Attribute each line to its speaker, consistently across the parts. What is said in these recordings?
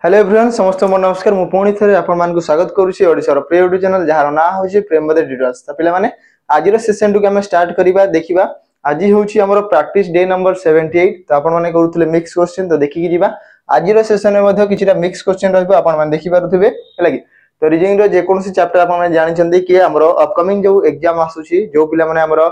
Speaker 1: Hello everyone समस्त को नमस्कार मु पुणी थे आपको स्वागत करुच्ची ओडिशार प्रिय यूट्यूब चैनल जार ना हूँ प्रेम बदे डिटेल्स। तो पे आज सेशन टू आम स्टार्ट करवा देखा आज हूँ आम प्रैक्टिस डे नंबर 78। तो आपने करुले मिक्स क्वेश्चन तो देखिकी जीवा आज सेशन में किसी मिक्स क्वेश्चन रखिपारे है कि तो रिजनिंग जेकोसी चैप्टर आप जानते कि आम अपकमिंग जो एग्जाम आसूसी जो पिला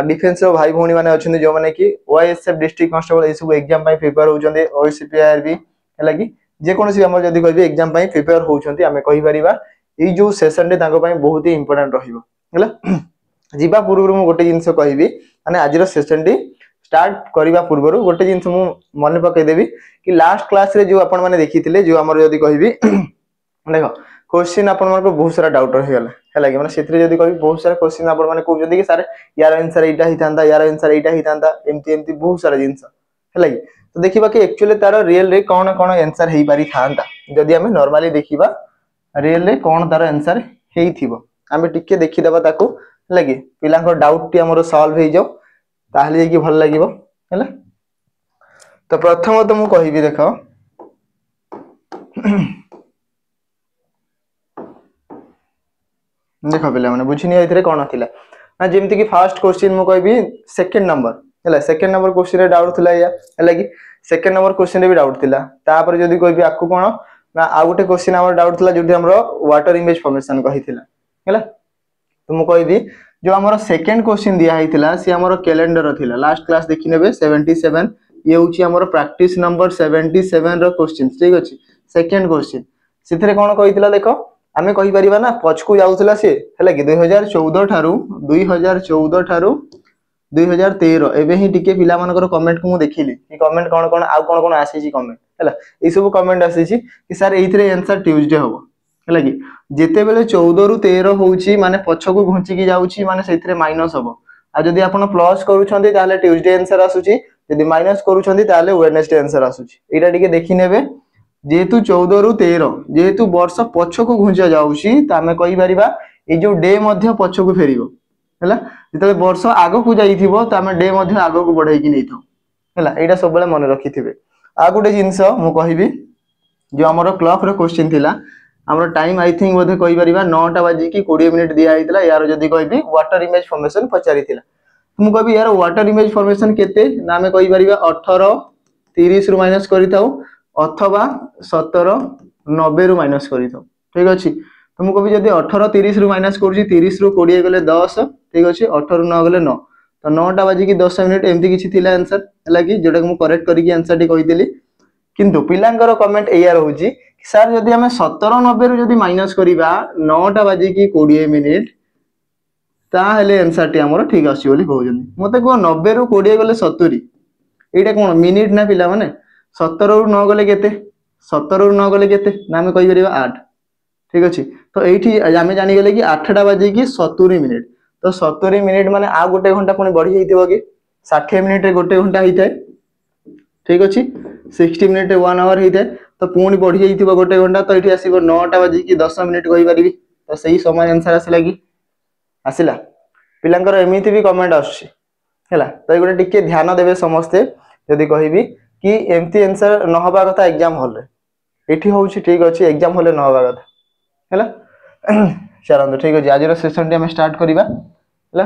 Speaker 1: डिफेन्स भाई भौणी मैंने अच्छे जो मैंने कि ओएसएफ डिस्ट्रिक्ट कांस्टेबल ये सब एग्जाम प्रिपेयर होती ओसीपीआरबी है कि जेकोसी जब कह एग्जाम प्रिपेयर होती आम कहीपर ये जो सेशन टे बहुत ही इंपोर्टेंट रहा पूर्व मुझे गोटे जिन कहि माने आज सेशन टी स्टार्ट करने पूर्व गोटे जिन मन पकईदेवी कि लास्ट क्लास रे जो आपण मैंने देखी जो आम जब कह देख क्वेश्चन आप बहुत सारा डाउट रहीगला है कि मैंने कह बहुत सारा क्वेश्चन आप कहते कि सारे यार आंसर यहाँ होता यार आंसर यहाँ होता एमती बहुत सारा जिन है कि तो देखा कि एक्चुअली तार रियल रे कौन कौन आंसर हो पारि था जदि आम नॉर्मली देखा रियल रे कौन तार आंसर होमें टिके देखीदे ताकू है कि पिला डाउट टी आम सल्व हो जाओ ताहले कि भल लगे है। तो प्रथम तो मुझे कहि देख देख पे मैंने बुझी कौन थी ना जमती कि फास्ट क्वेश्चन मुझे कहि सेकेंड नंबर है सेकेंड नंबर क्वेश्चन डाउट थी है कि सेकेंड नंबर क्वेश्चन भी डाउट थिला तापर जदी कोई भी आकु कोन ना आ गोटे क्वेश्चन हमर डाउट थिला जोठी हमरो वाटर इमेज फॉर्मेशन कहिथिला हैला। तो मु कहि दी जो हमर सेकेंड क्वेश्चन दिया हिथिला से हमर कैलेंडर थिला लास्ट क्लास देखि नेबे 77 ये होची हमर प्रैक्टिस नंबर 77 रो क्वेश्चन ठीक अछि। सेकेंड क्वेश्चन सिथरे कोन कहिथिला देखो आमे कहि परिबा ना पछकु जाउथिला से हैला कि 2014 ठारू 2013 एबे ही टिके पिला मानकर कमेंट को मु देखिली कि कमेंट कोन कोन आ कोन कोन आसी छी कमेंट हैला ए सब कमेंट आसी छी कि सर एथिरे आंसर ट्यूसडे होबो हैला कि जेते बेले 14 रु 13 होउची माने पछकु घुंची की जाउची माने सेथिरे माइनस होबो आ जदी आपण प्लस करूछंती ताले ट्यूसडे आंसर आसुची जदी माइनस करूछंती ताले वेडनेसडे आंसर आसुची एटा टिके देखि नेबे जेहेतु 14 रु 13 जेहेतु वर्ष पछकु घुंचा जाउची त आमे कहि परिबा ए जो डे मध्ये पछकु फेरिबो हैला जिते वर्ष आग को जाइथिबो त आमे डे मध्ये आग को बढ़ाई कि नैथौ हैला एटा सब बेले मन रखिथिबे। आ गुटे जिंस मु कहिबी जो हमर क्लॉक रो क्वेश्चन थिला हमर टाइम आई थिंक बोधे कहि परिबा 9टा बाजी की 20 मिनिट दिया आइतला यार जदी कहिबी वाटर इमेज फॉर्मेशन पचारिथिला मु कहिबी यार वाटर इमेज फॉर्मेशन केते ना आमे कहि परिबा 18 30 रु माइनस करिथाउ अथवा 17 90 रु माइनस करिथाउ ठीक अछि। तो मुझे जब 18 30 रु माइनस कर 30 रु 20 गले 10 ठीक अच्छे 18 रु 9 गले 9 तो 9टा बाजी की 10 मिनिट एमती किसी थिला आंसर है कि जोटा मुझे करेक्ट करके आंसर टी कही किंतु पिलांकर कमेंट एया रहउची सर जदि हमें 17 90 रु जदि माइनस करबा 9टा बाजी की 20 मिनिट ताहले आंसर टी हमर ठीक आसी बोली कहउजनी मते को 90 रु 20 गले 70 एटा कोन मिनिट ना पिला माने 17 रु 9 गले केते 17 रु 9 गले केते ना हमें कहि परिबा 8 ठीक अच्छे। तो ये आम जानीगले कि 8टा बाजी की 70 मिनिट तो 70 मिनिट माने आ गोटे घंटा पुणी बढ़ी जाइथिबो कि 60 मिनिट रे गोटे घंटा होता है ठीक अच्छे 60 मिनिट रे 1 आवर होता है तो पुणी बढ़ी जाइथिबो गोटे घंटा तो ये आसीबो 9टा बाजी की 10 मिनिट कहि परिबी तो सही समय आंसर आसिला कि आसिला पिलांकर एमिति भी कमेंट आछी हैला। तो गोटे टिके ध्यान देबे समस्ते जदी कहिबी कि एमती आंसर न होबा कथा एग्जाम हॉल रे एठी होउची ठीक अछि एग्जाम हॉल न होबा कथा हैला चलो ठीक है आज सेशन टी स्टार्ट करिबा हैला।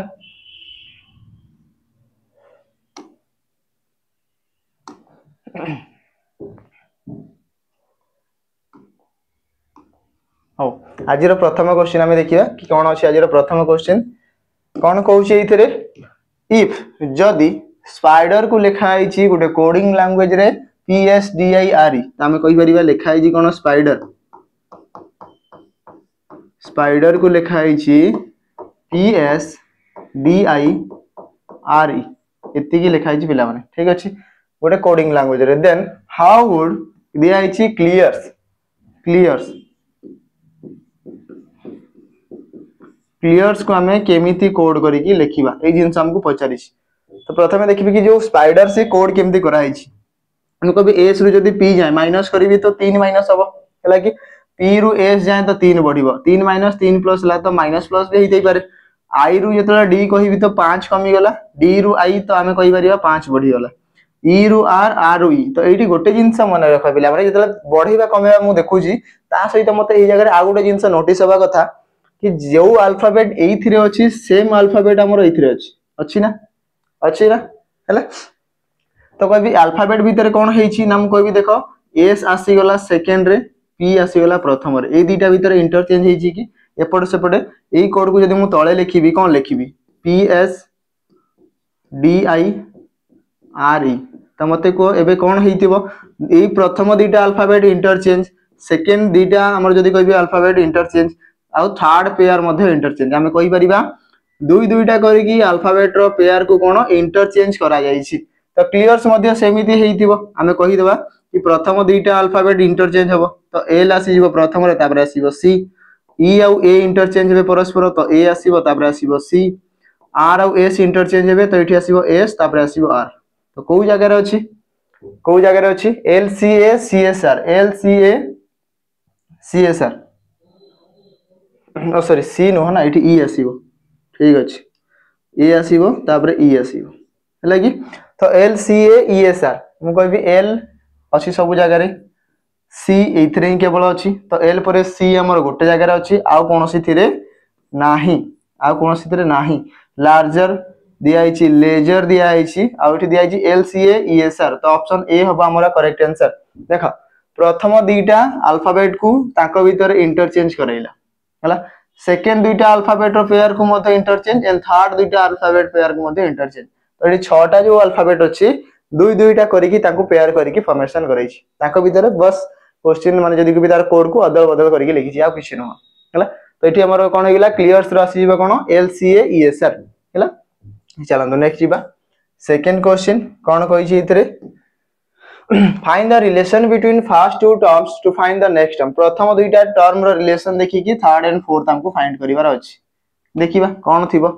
Speaker 1: हो आज प्रथम क्वेश्चन आम देखिए कि कौन अच्छे आज प्रथम क्वेश्चन कौन कहूँ इफ जदि स्पाइडर को लिखाई गोटे कोडिंग लैंग्वेज रे PSDIRE आम कहीपर लिखाई कौन स्पाइडर स्पाइडर को लिखाई PSDIRE इतनी लिखाई पिला माने ठीक अच्छे गोटे कोडिंग लैंग्वेज रे देन हाउ वुड दिया क्लियर्स क्लियर्स क्लियर्स को आमे केमिति कोड करिकी लिखिबा ए जिंस हमको पचारि। तो प्रथमे देखिबी कि जो स्पाइडर से कोड केमिति कराई छी हम कभी एस रु जदी पी जाए माइनस करिवि तो 3 माइनस हबो हैला कि पी रु एस जाए तो 3 बढ़िबो 3 माइनस 3 प्लस ला तो माइनस प्लस भी हेतै पारे आई रु जतला डी कहिबी तो 5 कमी गला डी रु आई तो आमे कहि परिबा 5 बढ़ी गला ई रु आर आर रु ई तो ये गोटे जिनस मन रख पे मैंने जो बढ़ेगा कमेवा मुझे देखुची सहित मत ये जगह आउ गोटे जिनस नोटिस हवा कथा कि जो अल्फाबेट ये अच्छी सेम अल्फाबेट आमर ये अच्छी ना अच्छी ना है तो कह अल्फाबेट भितर कौन है ना मुझे कह देख एस आसीगला सेकेंड रे पी आसीगला प्रथम रे दुईटा भितर इंटरचेंज होती कि एपटे सेपटे यही कोड को जब मुझे तले लिखी कौन लिखी P S D I R E तो मत कह एबे कौन हो प्रथम दुईटा अल्फाबेट इंटरचेंज सेकेंड दुईटा आमर जदि कह अल्फाबेट इंटरचेंज आउ थर्ड पेयर इंटरचेंज आम कहीपर दुई दुईटा करके अल्फाबेट रो पेयर को कौन इंटरचेंज करा जायछि तो क्लियर्स मध्य सेमिति हेइथिबो आमे कहि देबा कि प्रथम दुईटा अल्फाबेट इंटरचेंज हबो तो एल आसीबो प्रथम रे तापर आसीबो सी ई आउ ए इंटरचेंज हेबे परस्पर तो ए आसीबो तापर आसीबो सी आर आउ एस इंटरचेंज हेबे तो एठी आसीबो एस तापर आसीबो आर तो कोउ जगह रे अछि L C A C S R L C A C S R O sorry C no ना एठी ई आसीबो ठीक अछि ए आसीबो तापर ई आसीबो हैला कि तो L C A E S are मु कहबी एल अच्छी सब जगह रे सी एथरे ही केवल अच्छी तो एल पर सी हमर गोटे जगह अच्छी आउ कोनोसी थिरे नाही आउ कोनोसी थिरे नाही लार्जर दिया आइछि लेजर दिया आइछि आउ एठी दिया आइछि L C A E S are तो ऑप्शन ए हबा हमर करेक्ट आंसर देखा प्रथम दुईटा अल्फाबेट को ताको भीतर इंटरचेंज करैला हला सेकेंड दुईटा अल्फाबेट रो पेयर को मते इंटरचेंज एंड थर्ड दुईटा अल्फाबेट पेयर को मते इंटरचेंज तो ये छटा जो अल्फाबेट अच्छी दुई दुईटा करके पेयर करके फॉर्मेशन करैछि ताको भीतर बस क्वेश्चन माने जदी कि तार कोड को अदल बदल करके लिखिछि आ किछ न हला तो एठी हमर कोन होइला क्लियर्स रा आसी कोन L C A E S R हला चलंदो नेक्स्ट जीवा सेकंड क्वेश्चन कोन कहिछि इतरे find the relation between first two terms to find the next term प्रथम दुईटा टर्म रो रिलेशन देखि कि थर्ड एंड फोर्थ हमको फाइंड करिवार अछि देखिबा कोन थिबो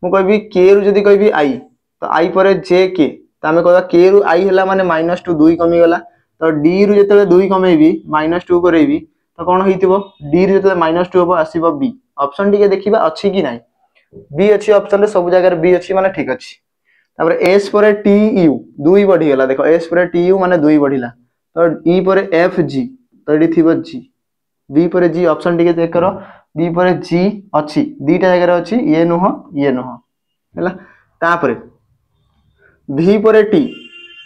Speaker 1: मु कहबी के रु जदी कहबी आई तो आई पर जे के तो आम कह के रु आई है माने -2 2 कमी गला तो डी रु जो 2 कमेबी -2 करेबी तो कौन हो डी रु जो -2 हम आसब बी ऑप्शन टी देखा अच्छी कि ना बी अच्छी ऑप्शन रे सब जगह बी अच्छी माने ठीक अच्छी तापर एस पर टी यू 2 बढ़ीगला देख एस पर टी यू माने 2 बढ़िला तो ई पर एफ जी तो ये थी जी बी पर जी ऑप्शन टी चेक कर बी पर जी अच्छी दीटा जगह अच्छी ये नुह है तापर भी पर टी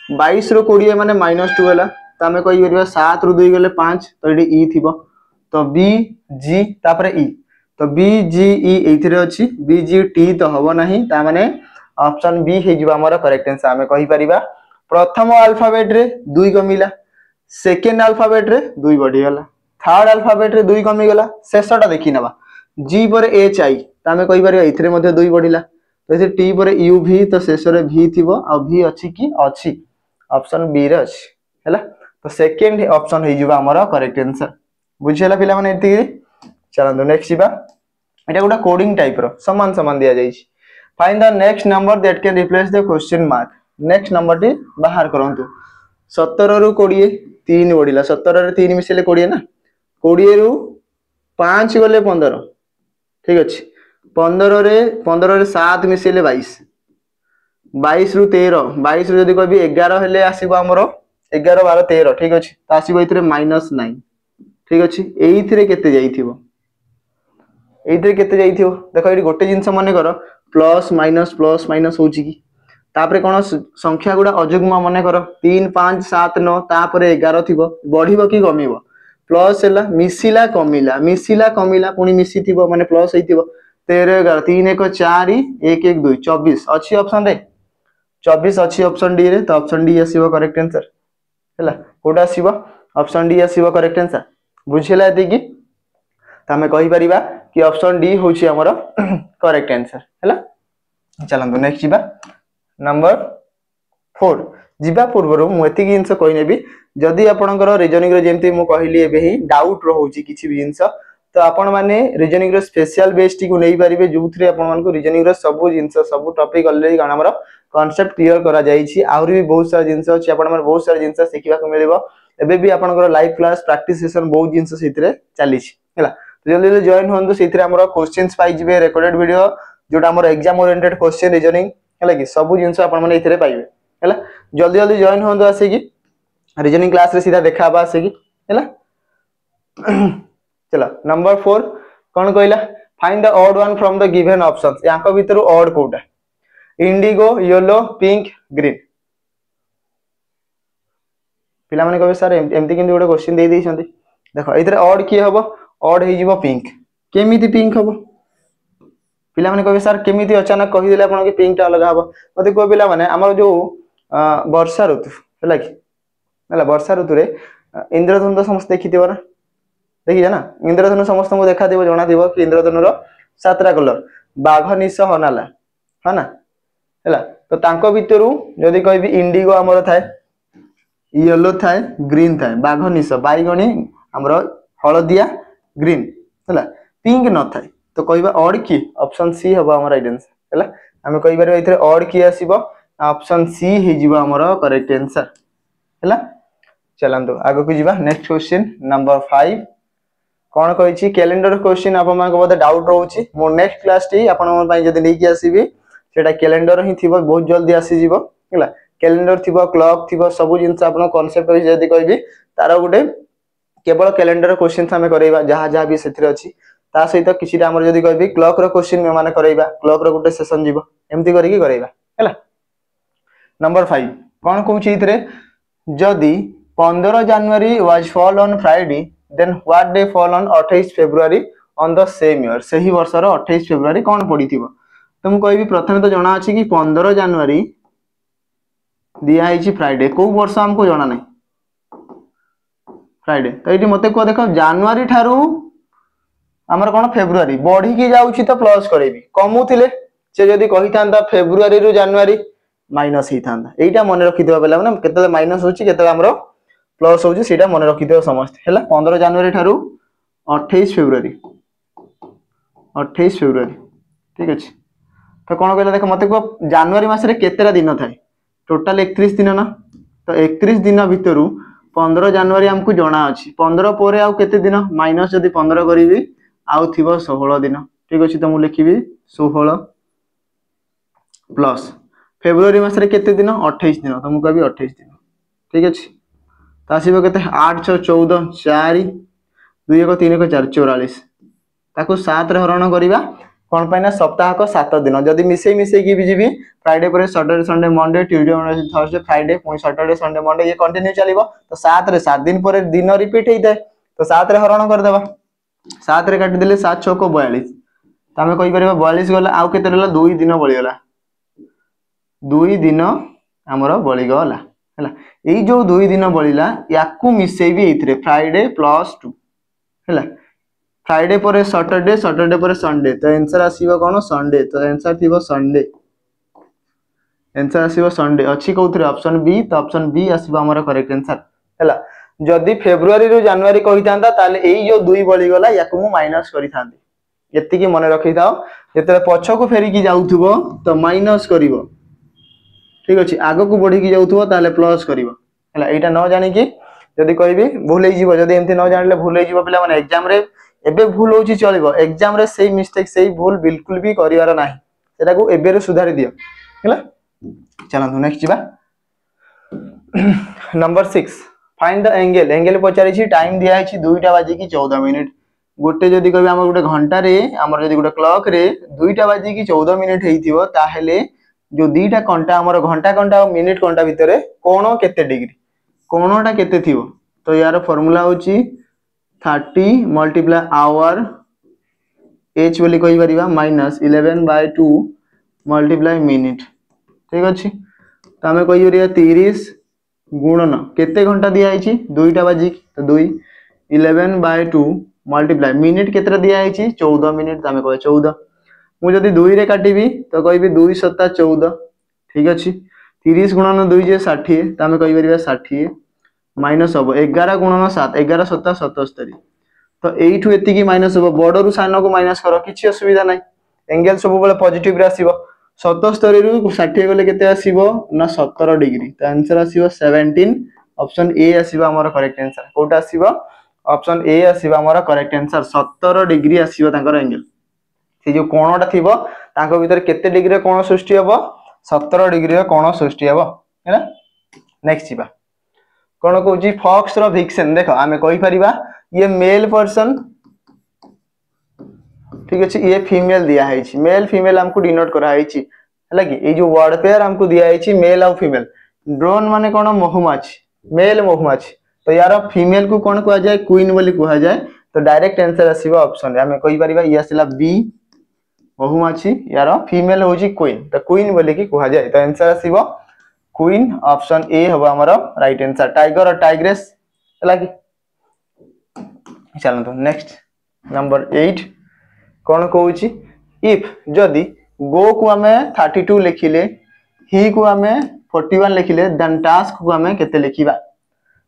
Speaker 1: 22 रु 20 माने -2 है तो आम कही 7 रु 2 गले 5 तो ये ई थी तो बी जी तापर ई तो बी जी ई ये अच्छी बी जी टी तो हम ना माने ऑप्शन बी हो करेक्ट आंसर आम कही परिबा प्रथम अल्फाबेट रे 2 कमिला सेकेंड अल्फाबेट रे 2 बढ़ीगला थर्ड अल्फाबेट रे 2 कमिगला शेषटा देखि नबा जी पर एच आई तो आम कही परिबा इथरे मध्ये 2 बढ़िला तो ये टी पर यू भी तो शेष रे भी थिबो आ भी अच्छी कि अच्छी ऑप्शन बी रे अच्छी हैला तो सेकंड ऑप्शन हे जिबा हमर करेक्ट आंसर बुझियला पिला माने एति चलंदो नेक्स्ट जिबा एटा गोटा कोडिंग टाइप रो समान समान दिया जाई find the next number that can replace the question mark next number T बाहर करंतु 17 रु 20 3 बढ़िला 17 रे 3 मिसेले 20 ना 20 रु 5 गले 15 ठीक अछि 15 रे 7 मिसेले 22 22 रु 13 22 रु जदी कहबी 11 हेले आसीबो हमरो 11 12 13 ठीक अछि त आसीबो इथरे -9 ठीक अछि एइथरे केते जाइथिबो एइथरे केते जाइथिबो देखो एठी गोटे जिंस मने कर प्लस माइनस होची की तापरे कोन संख्या गुडा अजुग्म मने कर 3 5 7 9 तापरे 11 थिबो बढ़िबो की कमिबो प्लस हैला मिसिला कमिला पुनी मिसी थिबो माने प्लस हेइथिबो 13 11 3 1 4 1 1 2 24 अच्छी ऑप्शन रे 24 अच्छी ऑप्शन डी रे तो ऑप्शन डी आसीबो करेक्ट आंसर हैला कोडा आसीबो ऑप्शन डी आसीबो करेक्ट आंसर बुझिला एति की त हमें कहि परिबा कि ऑप्शन डी होची हमर करेक्ट आंसर हैला चलंदो नेक्स्ट जिबा नंबर 4 जिबा पूर्व मु एति की जिंस कहि नेबी जदी आपनकर रीजनिंग रे जेंति मु कहली एबे ही डाउट रहउची किछि भी जिंस तो आपण माने रीजनिंग रो स्पेशल बेस टी को नै परिबे जोथरे आपण मान को रीजनिंग रो सब जिंस सब टॉपिक ऑलरेडी गाना हमर कांसेप्ट क्लियर करा जाई छी आउर भी बहुत सारा जिंस अछि आपण माने बहुत सारा जिंस सिखिबा को मिलिबो एबे भी आपनकर लाइव क्लास प्रैक्टिस सेशन बहुत जिंस सेतिरे चली छी हैला तो जल्दी जल्दी जॉइन होंदो सेतिरे हमर क्वेश्चंस पाइ जिवे रेकॉर्डेड वीडियो जोटा हमर एग्जाम ओरिएंटेड क्वेश्चन रीजनिंग हैला कि सब जिंस आपण माने इथरे पाइबे हैला जल्दी जल्दी जॉइन होंदो आसे की रीजनिंग क्लास रे सीधा देखा बा आसे की हैला चलो नंबर 4 कौन कहला find the odd one from the given options याको भीतर ऑड कोटा इंडिगो येलो पिंक ग्रीन पिला माने कहबे सर एमती केमती गोटे क्वेश्चन दे दै छथि देखो एथरे ऑड की हबो ऑड हे जीवो पिंक केमिति पिंक हबो पिला माने कहबे सर केमिति अचानक कहि देले आपन के पिंक टा अलग हबो मते को पिला माने हमर जो वर्षा ऋतु हैला कि हैला वर्षा ऋतु रे इंद्रधनु तो समस्त देखिथिबो ना देखिया ना इंद्रधनु समस्त को देखा दिबो जणा दिबो कि इंद्रधनु रो सातरा कलर बाघ निश हनाला है ना हैला तो तांको भितरु जदी कहबी इंडिगो हमर थाए येलो थाए ग्रीन थाए बाघ निश बाईगणी हमर हळदिया ग्रीन हैला पिंक न थाए तो कहबा ऑड की ऑप्शन सी हबो हमर राइट आंसर हैला हम कहि बारे इथरे ऑड की आसीबो ऑप्शन सी हे जीवो हमर करेक्ट आंसर हैला चलंदो आगो को जीवा नेक्स्ट क्वेश्चन नंबर 5 कोन कहै छी कैलेंडर क्वेश्चन आप मान को बोध डाउट रहउची मोर नेक्स्ट क्लास टी आपन मन पई जदी नै की आसीबी सेटा कैलेंडर ही थिबो बहुत जल्दी आसी जीवो हैला कैलेंडर थिबो क्लॉक थिबो सब जिंस आपन कांसेप्ट होई जदी कहबी तार गुटे केवल कैलेंडर क्वेश्चन हमें करैबा जहा जहा भी सेथिर अछि ता सहित किछि हमर जदी कहबी क्लॉक रो क्वेश्चन में माने करैबा क्लॉक रो गुटे सेशन जीवो एम्ति करी की करैबा हैला नंबर 5 कोन कहू छी इथरे जदी 15 January was fall on Friday then what day fall on 28 February on the same year सही वर्ष रो 28 फेब्रुआरी कोन पडिथिबो तो मु कहबी प्रथमे तो जणा अछि कि 15 जनवरी दिया है फ्राइडे को वर्ष हमको जाना नहीं फ्राइडे तो ये मते को देखो जनवरी ठारू हमर कोन फेब्रुआरी बढ़ी की जाउची तो प्लस करेबी कमुथिले से जदी कहि थांदा फेब्रुआरी रु जनवरी माइनस ही थांदा एटा मन रखि देबा बेला माने केते माइनस होची केते हमरो प्लस होची सेटा मन रखि देबो समस्त हैला 15 जनवरी ठारू 28 फेब्रुआरी ठीक अछि तो कोन कहला देखो मते को जनवरी मास रे केतेरा दिन थाए टोटल 31 दिन ना तो 31 दिन भितरु 15 जनवरी हमको जना अछि 15 पोरे आउ केते दिन माइनस जदी 15 करिवि आउ थिबो 16 दिन ठीक अछि तो मु लिखिबि 16 प्लस फेब्रुआरी मास रे केते दिन 28 दिन तो मु कहबि 28 दिन ठीक अछि तो आसीबो केते 8 6 14 4 2 1 3 1 4 44 ताको 7 रे हरण करिबा कोन पाइना सप्ताह को 7 दिन जदी मिसई की भी जीबी फ्राइडे पर Saturday Sunday Monday Tuesday Wednesday Thursday Friday पुनी सैटरडे संडे मंडे ये कंटिन्यू चलीबो तो 7 रे 7 दिन पर दिन रिपीट हेइताय तो 7 रे हरण कर देबा 7 रे काटि देले 7 6 को 42 त हमें कहि परबा 42 गला आउ केते रहला 2 दिन बळी गला 2 दिन हमरो बळी गला हैला एई जो 2 दिन बळीला याकू मिसेबी एथरे फ्राइडे प्लस 2 हैला फ्राइडे पर सैटरडे सैटरडे पर संडे तो आंसर आसीबो कोन संडे तो आंसर थिबो संडे आंसर आसीबो संडे अछि कोथरे ऑप्शन बी तो ऑप्शन बी आसीबो हमर करेक्ट आंसर हैला जदी फेब्रुआरी रु जनवरी कहि थांदा ताले एई जो 2 बळी गला याकू मु माइनस करि थांदी एत्ति की मन रखि थाओ जेते पछ को फेरी की जाउथबो तो माइनस करिवो ठीक अछि आगो को बढ़ी की जाउथबो ताले प्लस करिवो हैला एटा न जानि की जदी कहबी भूल हे जीवो जदी एमति न जानले भूल हे जीवो पिला माने एग्जाम रे एबे भूल होची चलिबो एग्जाम रे सेही मिस्टेक सेही भूल बिल्कुल भी करिवार नाही सेटा को एबे रे सुधारि दियो हैला चलंतु नेक्स्ट जीवा नंबर 6 फाइंड द एंगल पचारि छी टाइम दिया है 2टा बाजी की 14 मिनिट गोटे जदी कहबी हमर गोटे घंटा रे हमर जदी गोटे क्लॉक रे 2टा बाजी की 14 मिनिट हेइथिबो ताहेले जो दीटा घंटा हमर घंटा घंटा और मिनिट घंटा भितरे कोण केते डिग्री कोणटा केते थिबो तो यार फार्मूला होची 30 मल्टीप्लाई आवर h बोली कहि परिबा माइनस 11/2 मल्टीप्लाई मिनिट ठीक अछि तो हमें कहि परिबा 30 गुणन केते घंटा दिया आइची 2टा बाजी तो 2 11/2 मल्टीप्लाई मिनिट केते दिया आइची 14 मिनिट तो हमें कहि 14 मु जदी 2 रे काटिबी तो कहिबी 2 7 14 ठीक अछि 30 गुणन 2 जे 60 तो हमें कहि परिबा 60 माइनस हो 11 गुणन 7 11 7 77 तो एठु एति की माइनस हो बॉर्डर सानो को माइनस करो किछि असुविधा नै एंगल सब बेले पॉजिटिव रे आसीबो 77 रु 60 गले केते आसीबो ना 17 डिग्री तो आंसर आसीबो 17 ऑप्शन ए आसीबो हमर करेक्ट आंसर कोटा आसीबो ऑप्शन ए आसीबो हमर करेक्ट आंसर 17 डिग्री आसीबो तांकर एंगल से जो कोणटा थिबो तांको भीतर केते डिग्री रे कोण सृष्टि हबो 17 डिग्री रे कोण सृष्टि हबो है नेक्स्ट जीवा कौन कहूँ फॉक्स रो विक्सेन देख आम कही परिबा ये मेल पर्सन ठीक अच्छे ये फीमेल दिया है मेल फीमेल हमको डिनोट कराई है कि ये जो वर्ड पेयर हमको दिया है मेल आउ फीमेल ड्रोन माने कौन महुमाछी मेल महुमाछी तो यार फीमेल को कौन कह जाए क्वीन बोली कह जाए तो डायरेक्ट आंसर आसीबो ऑप्शन रे हमें कहि परिबा ये आसीला बी महुमाछी यार फीमेल होची क्वीन तो क्वीन बोली की कह जाए तो आंसर आसीबो क्वीन ऑप्शन ए हबो हमरो राइट आंसर टाइगर और टाइग्रेस है कि चलो तो नेक्स्ट नंबर 8 कौन कहूँ इफ जदि गो को आम 32 लिखिले ही को आम 41 लिखिले देन टास्क को आम केते लिखिबा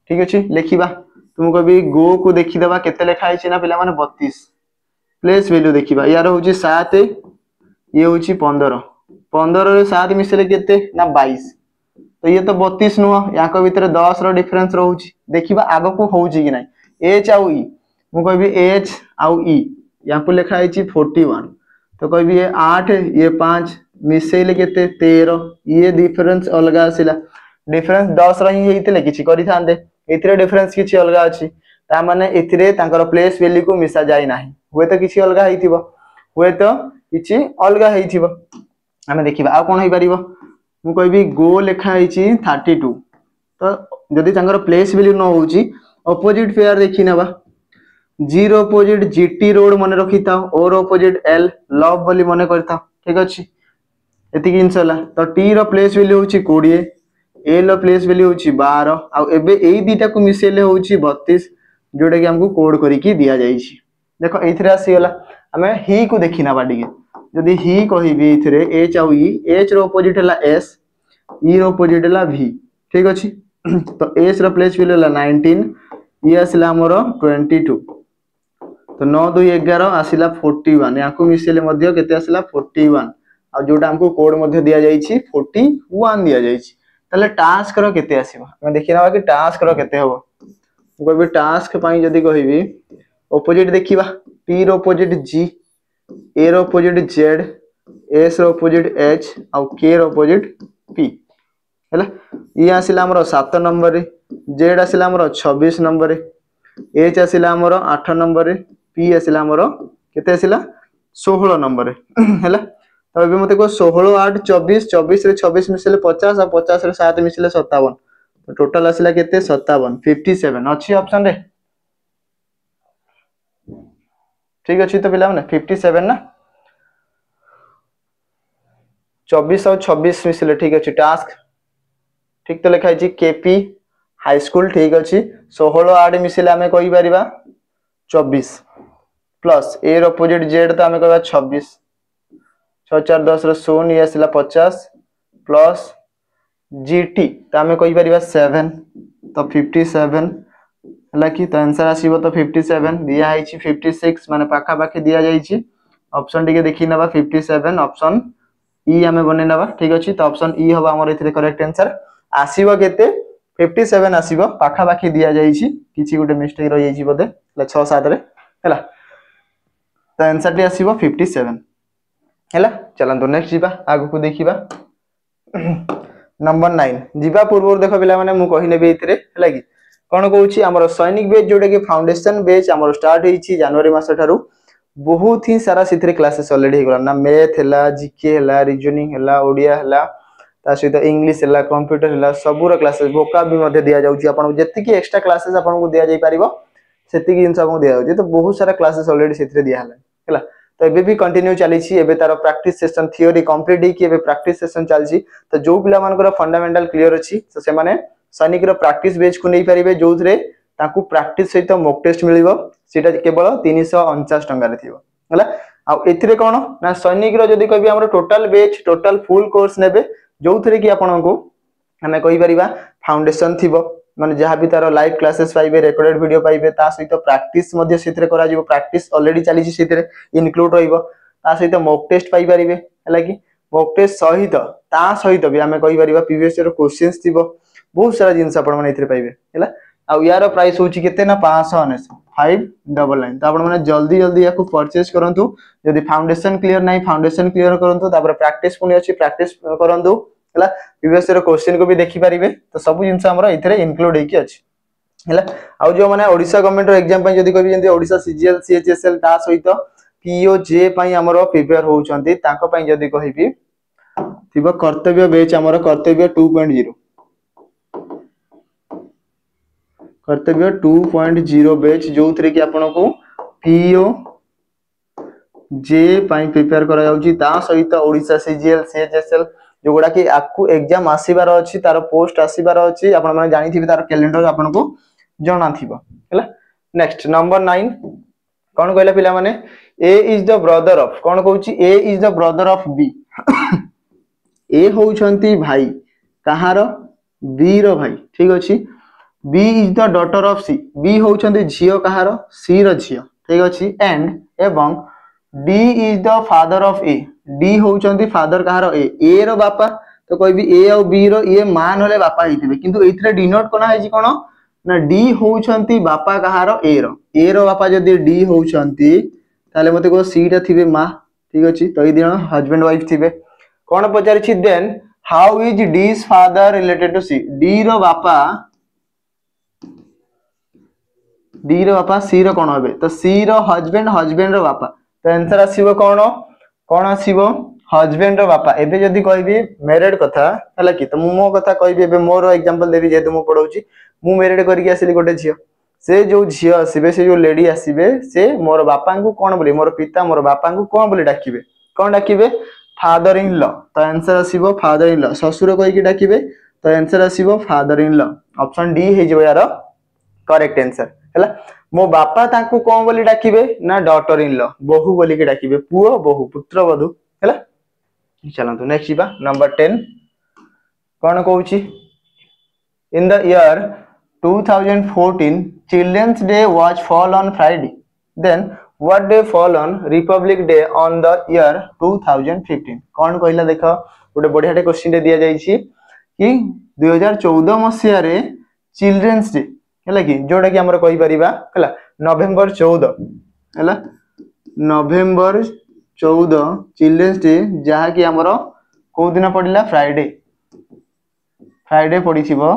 Speaker 1: ठीक अच्छे लिखिबा तुम कभी गो को देखीदेबा केते लिखा है ना पिला माने 32 प्लेस वैल्यू देखिबा यार होची 7 ये होची 15 15 रे 7 मिसले केते ना 22 तो ये तो 32 नुह या भितर 10 रो डिफरेंस रहउची देखिबा आगो को होउची कि नाही एच आउ ई मु कहबी एच आउ ई या को लिखा है 41 तो कहबी ये 8 ये 5 मिसेले केते 13 ये डिफरेंस अलग आसिला डिफरेंस 10 रही हेइतले किछि करि थांदे एथिरे डिफरेंस किछि अलग अछि ता माने एथिरे तांकर प्लेस वैल्यू को मिसा जाय नाही हुए तो किछि अलग हेइथिबो हुए तो किछि अलग हेइथिबो हमें देखिबा आ कोन होई परिबो मु कहबी गो लिखा है 32 तो जदि तांकर प्लेस वैल्यू न होउची ऑपोजिट पेयर देखि नेबा जीरो ऑपोजिट जीटी रोड मन रखी था और ऑपोजिट एल लव बोली मन करता ठीक अच्छे एतिक जिनसला तो टी रो प्लेस वैल्यू होची 20 ए रो प्लेस वैल्यू होची 12 आ एबे एई दीटा को मिसेले होची 32 जोटा कि हमको कोड करिकी दिया जाईची देखो एथिरे आसी गला हमें ही को देखिना बाडी जदि ही कहिबी एथिरे एच आउ ई एच रो ऑपोजिट हला एस ई रो ऑपोजिट हला वी ठीक अछि तो एस रो प्लेस वैल्यू हला 19 ये आसिला हमरो 22 तो 9 2 11 आसिला 41 या को मिसेले मध्य केते आसिला 41 आ जोटा हमको कोड मध्य दिया जाईची 41 दिया जाईची तले टास्क रो केते आसीबो हम देखिना कि टास्क रो केते होबो कोबी टास्क पई जदी कहिबी ऑपोजिट देखिबा टी रो ऑपोजिट जी ए रो ऑपोजिट जेड एस रो ऑपोजिट एच आ के रो ऑपोजिट पी हैला ये आसिला हमरो 7 नंबर रे जेड आसिला हमरो 26 नंबर रे एच आसिला हमरो 8 नंबर रे पी आसिला हमरो केते आसिला 16 नंबर रे हैला तो अबे मते को 16 8 24 24 रे 26 मिसले 50 आ 50 रे 7 मिसले 57 तो टोटल आसिला केते 57 57 अछि ऑप्शन रे ठीक अछि तो पिला माने 57 ना 24 और 26 मिसले ठीक अछि टास्क ठीक तो लिखा है केपी हाई स्कूल ठीक अच्छी 16 8 मिसले आम कही पार 24 प्लस ए अपोजिट जेड तो आम कह 26 6 4 10 0 ये आसला 50 प्लस जीटी तो आम कही पार 7 तो 57 है कि तो आंसर आसो तो 57 दिखाई 56 माने पाखापाखि दि जाइए ऑप्शन टी देखी ना 57 ऑप्शन ई आम बन ना ठीक अच्छे तो ऑप्शन ई हम आम करेक्ट आंसर आसीबो केते 57 आसीबो पाखापाखि दिया जाइछि किछि गोटे मिस्टेक रहि जाइछि बोधे 6 7 रे हैला तो आंसर टी आसीबो 57 हैला चलंतो नेक्स्ट जीवा आगु को देखिबा नंबर 9 जीवा पूर्व देखो पिला माने मु कहि नेबे इतरे हैला कि कोन कहूछि हमर सैनिक बेच जोडे के फाउंडेशन बेच हमर स्टार्ट होइछि जनवरी मास थारु बहुत ही सारा सिथरे क्लासेस ऑलरेडी हे गला ना मैथ हैला जीके हैला रीजनिंग हैला ओडिया हैला ता सहित इंग्लिश हैला कंप्यूटर हैला सबुर क्लासेस वोकाब भी मध्ये दिया जाउची आपन जति की एक्स्ट्रा क्लासेस आपन को दिया जाई परिबो सेति की जिंस आपन दिया जाउची तो बहुत सारा क्लासेस ऑलरेडी सेथरे दिया हला हैला तो एबे भी कंटिन्यू चली छी एबे तार प्रैक्टिस सेशन थ्योरी कंप्लीट ही की एबे प्रैक्टिस सेशन चल छी तो जो पिला मानकर फंडामेंटल क्लियर अछि तो से माने सैनिक रो प्रैक्टिस बेच को नै परिबे जोथरे ताकू प्रैक्टिस सहित मॉक टेस्ट मिलिबो सेटा केवल 349 टंका रे थिबो हैला आ एथिरे कोन ना सैनिक रो जदी कहबी हमर टोटल बेच टोटल फुल कोर्स नेबे जो थे कि आपको आम कहीपर फाउंडेशन थी माने जहाँ भी तार लाइव क्लासेस पाइबे रेकॉर्डेड वीडियो पाइबे ता सहित प्रैक्टिस मध्य सेथरे करा जिवो प्रैक्टिस ऑलरेडी चली छी सेथरे इनक्लूड रहइबो ता सहित मॉक टेस्ट पाइ परिबे हला कि मॉक टेस्ट सहित ता सहित भी आम कहि परिबा प्रीवियस ईयर क्वेश्चंस थिबो बहुत सारा जिंस आपण माने इथरे पाइबे हला आ यार प्राइस होची केते ना 599 599 तो आपण माने जल्दी जल्दी याको परचेज करंतु यदि फाउंडेशन क्लियर नाही फाउंडेशन क्लियर करंतु तापर प्रैक्टिस पुनी अछि प्रैक्टिस करंतु हैला प्रीवियस ईयर क्वेश्चन को भी देखि परिबे तो सब जिंस हमर इथरे इंक्लूड हेकी अछि हैला आउ जो माने ओडिशा गवर्नमेंट रो एग्जाम पय जदी कहबी जंती ओडिशा सीजीएल सीएचएसएल ता सहित पीओजे पय हमर प्रिपेयर होउचंती ताको पय जदी कहबी थिबो कर्तव्य बेच हमर कर्तव्य 2.0 कर्तव्य 2.0 बेच जो थरे कि आपन को पीओ जे पय प्रिपेयर करा जाउची ता सहित ओडिशा सीजीएल सीएचएसएल जो गुडा कि आकु एग्जाम आसीबार अछि तार पोस्ट आसीबार अछि आपन माने जानि थिबे तार कैलेंडर आपन को जणा थिबो हैला नेक्स्ट नंबर 9 कोन कहला पिला माने A is the brother of कोन कहूची A is the brother of B A होउछंती भाई कहारो बी रो भाई ठीक अछि B is the daughter of C B होउछंती झियो कहारो सी रो झियो ठीक अछि एंड एवं D is the father of A D होउछंती फादर कहारो ए रो बापा तो कोई भी ए और बी रो ये मान होले बापा हिथिबे किंतु एथरे डिनोट कोना है जी कोन ना डी होउछंती बापा कहारो ए रो बापा जदी डी होउछंती ताले मते को सी टा थिबे मा ठीक अछि तो ई दिन हस्बैंड वाइफ थिबे कोन पचारि छि then how is D's father related to C D रो बापा सी रो कोन होबे तो सी रो हस्बैंड रो बापा तो आंसर आसीबो कोन आसीबो हस्बैंड रो बापा एबे जदी कहबी मैरिड कथा हला कि तो मो कथा कहबी एबे मोर एग्जांपल देबी जे तुम पढौची मु मैरिड करके आसिली गोटे झियो से जो झियो आसीबे से जो लेडी आसीबे से मोर बापा को कोन बोली मोर पिता मोर बापा को कोन बोली डाकिबे कोन डाकिबे फादर इन लॉ तो आंसर आसीबो फादर इन लॉ ससुर कहि कि डाकिबे तो आंसर आसीबो father in law option D हे जेबो यार करेक्ट आंसर हला मो बापा ताकू कोन बोली डाकिबे ना डॉटर इन लॉ बहु बोली के डाकिबे पुओ बहु पुत्र वधु हला चलंतु नेक्स्ट जीबा नंबर 10 कोन कहूची in the year 2014 children's day was fall on Friday then what day fall on Republic Day on the year 2015 कोन कहला देखो गोटे बढ़ियाटे क्वेश्चन दिया जाई छी कि 2014 मसिया रे चिल्ड्रंस डे हला कि जोडा कि हमर कहि परिबा हला नवंबर 14 हला नवंबर 14 चिल्ड्रंस डे जहा कि हमर को दिन पडिला फ्राइडे पडिथिबो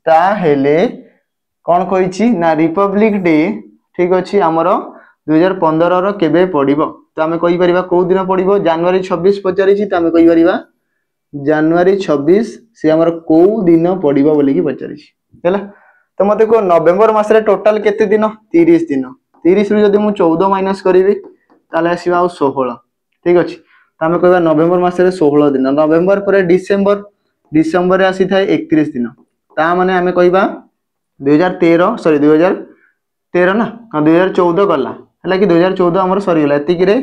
Speaker 1: ता हेले कोन कहिछि ना रिपब्लिक डे ठीक अछि हमर 2015 रो केबे पडिबो तो हमें कहि परिबा को दिन पडिबो जनवरी 26 पचारि छी त हमें कहि परिबा जनवरी 26 से हमर को दिन पडिबो बोली कि पचारि छी हैला तो मते को नवंबर मास रे टोटल केते दिन 30 दिन 30 रु जदी मु 14 माइनस करिवि ताले आसीबा 16 ठीक अछि त हमें कहबा नवंबर मास रे 16 दिन नवंबर परे डिसेंबर रे आसी थाए 31 दिन ता माने हमें कहबा 2013 ना 2014 गला हला कि 2014 हमर सरी गला एति कि रे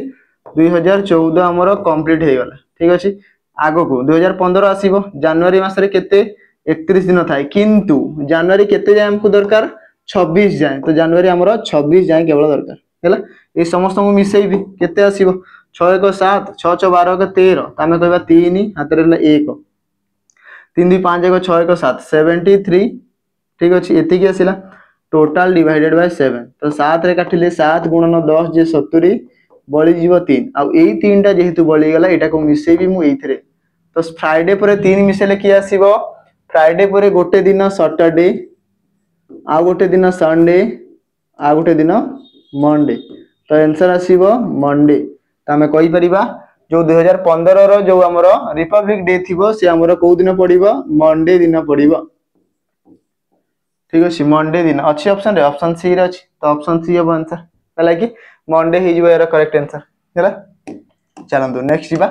Speaker 1: 2014 हमर कंप्लीट हे गला ठीक अछि आगो को 2015 आसीबो जनवरी मास रे केते 31 दिन थाए किंतु जनवरी केते जाय हमकु दरकार 26 जाय तो जनवरी हमर 26 जाय केवल दरकार हैला ए समस्त को मिसेइबी केते आसीबो 6 1 7 6 6 12 के 13 तमे कहबा 3 हाथ रे 1 3 2 5 1 6 1 7 73 ठीक अछि एति कि आसिला टोटल डिवाइडेड बाय 7 तो 7 रे काटिले 7 गुणन 10 जे 70 बळी जीव 3 आ एई 3 टा जेहेतु बळी गला एटा को मिसेइबी मु एइथरे तो फ्राइडे परे 3 मिसेले कि आसीबो फ्राइडे परे गोटे दिन सैटरडे आ गोटे दिन संडे आ गोटे दिन मंडे तो आंसर आसीबो मंडे त हमें कहि परिबा जो 2015 रो जो हमरो रिपब्लिक डे थिबो से हमरो को दिन पडिबो मंडे दिन पडिबो ठीक अछि मंडे दिन अछि ऑप्शन सी रे अछि तो ऑप्शन सी अब आंसर हला कि मंडे हे जिवो यार करेक्ट आंसर हला चलंतु नेक्स्ट जीबा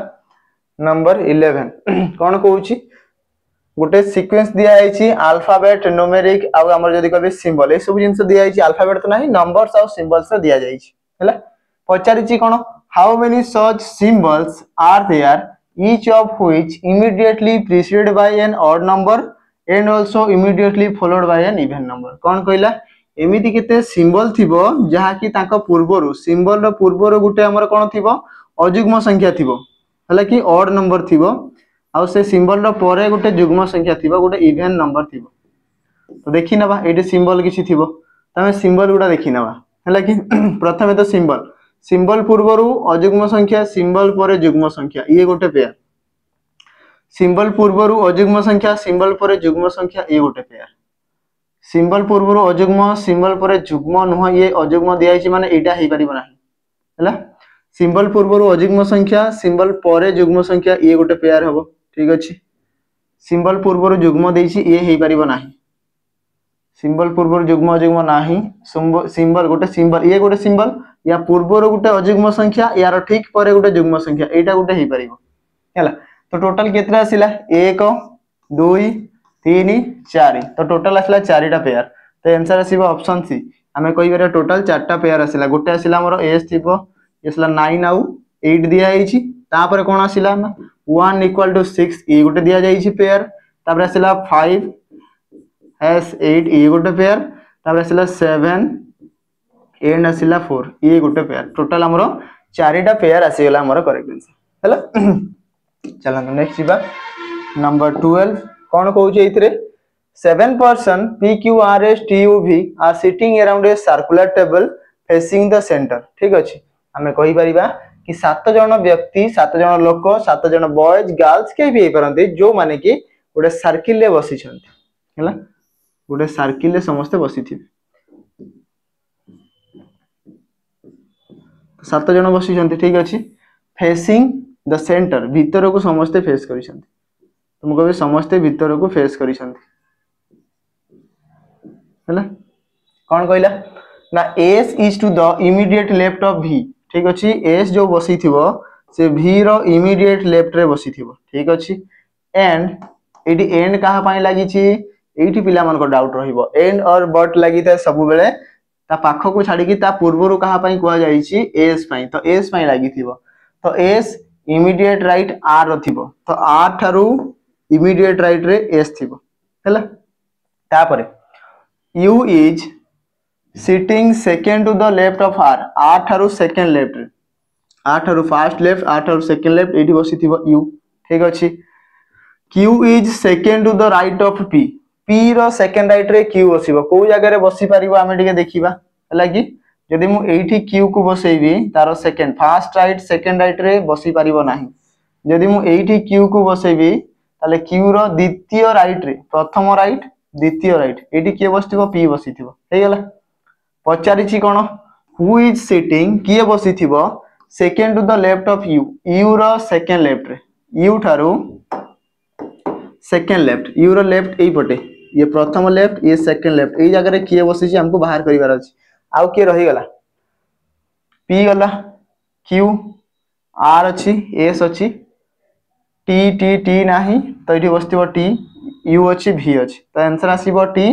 Speaker 1: नंबर 11 कोन कहूची गोटे सीक्वेंस दिया आइछि अल्फाबेट न्यूमेरिक आ हमर जदी कहबे सिंबल ए सब जिंस दिया आइछि अल्फाबेट तो नाही नंबर्स और सिंबल्स रे दिया जाइछि हला पचारिछि कोन how many such symbols are there each of which immediately preceded by an odd number and also immediately followed by an even number कोन कहला एमिति केते सिंबल थिबो जहा कि ताको पूर्वरु सिंबल रो पूर्वरु गुटे हमर कोन थिबो अजुग्म संख्या थिबो हला कि ऑड नंबर थिबो आ से सिंबल रो परे गुटे जुग्म संख्या थिबो गुटे इवन नंबर थिबो तो देखि नबा एटे सिंबल किछि थिबो तमे सिंबल गुडा देखि नबा हला कि प्रथमे तो सिंबल पूर्वरु अजुग्म संख्या सिंबल परे जुग्म संख्या ये गोटे पेयर सिंबल पूर्वरु अजुग्म संख्या सिंबल पर जुग्म संख्या ये गोटे पेयर सिंबल पूर्वरु अजुग्म सिंबल पर जुग्म नुह ये अजुग्म दिया माने एटा हे परिबो नाही हैला सिंबल पूर्वरु अजुग्म संख्या सिंबल पर जुग्म संख्या ये गोटे पेयर हबो ठीक अछि सिंबल पूर्वरु जुग्म देछि ये हे परिबो नाही सिंबल पूर्वरु जुग्म अजुग्म नाही सिंबल गोटे सिंबल या पूर्वरु गोटे अजुग्म संख्या यार ठीक पर गोटे जुग्म संख्या एटा गोटे हे परिबो हैला तो टोटल केतरा आसिला 1 2 3 4 तो टोटल आसिला 4टा पेयर तो आंसर आसीबो ऑप्शन सी हमें कहि बेरा टोटल 4टा पेयर आसिला गोटे आसिला हमर एस थिबो एसला 9 आउ 8 दिया आइछि तापर कोन आसिला 1 = 6 ए गोटे दिया जाइछि पेयर तापर आसिला 5 एस 8 ए गोटे पेयर तापर आसिला 7 एंड आसिला 4 ए गोटे पेयर टोटल हमर 4टा पेयर आसी गेला हमर करेक्ट आंसर हैला चलो नेक्स्ट जीवा नंबर 12 कौन कहूँ ये 7 person PQRS TUV are sitting around a circular table facing the center ठीक अच्छे आम कहीपर कि 7 जन व्यक्ति 7 जन लोक 7 जन बॉयज गर्ल्स के भी पारती जो माने कि गोटे सर्किल रे बसी गोटे सर्किल रे समस्ते बसी 7 जन बसी ठीक अच्छे फेसिंग द सेंटर भीतर को समस्ते फेस कर तुम कह समस्ते भीतर को फेस कर कौन कहला ना S is to the immediate left of भी ठीक अच्छे एस जो बसी से भी रो इमीडिएट लेफ्ट रे बसी ठीक अच्छे एंड एटी एंड कहा पाई लगी एटी पिला मन को डाउट रहिबो एंड और बट लगी था सब बेले ता पाख को छाड़ी की ता पूर्वरु कहा पाई कुआ जाईची एस पाई तो एस पाई लगी तो एस इमीडिएट राइट आर रो थिबो तो आर थारु इमीडिएट राइट रे एस थिबो हैला तापरे U is sitting second to the left of R R थारु सेकंड लेफ्ट रे आर थारु फर्स्ट लेफ्ट आर थारु सेकंड लेफ्ट एठी बसी थिबो यू ठीक अछि Q is second to the right of P P रो सेकंड राइट रे क्यू बसिबो को जगह रे बसी परिबो आमे टिके देखिबा हैला कि जदि मु एठी क्यू को बसेबी तारो second first right second right रे बसी परिबो नाही जदि मु एठी क्यू को बसेबी ताले क्यू रो द्वितीय राइट रे प्रथम राइट द्वितीय राइट एठी के बसिथिबो पी बसिथिबो हे गेला पचारि छी कोन हु इज सिटिंग के बसिथिबो second to the left of U U रो सेकंड लेफ्ट रे यू थारु सेकंड लेफ्ट यू रो लेफ्ट एई पटे ये प्रथम लेफ्ट ये सेकंड लेफ्ट एई जगह रे के बसी छी हमको बाहर करिवार अछि आउ के रही गला पी गला क्यू आर अच्छी एस अच्छी टी टी टी नाही तो ये बसथिबो टी यू अच्छी भी अच्छी तो आंसर आसीबो टी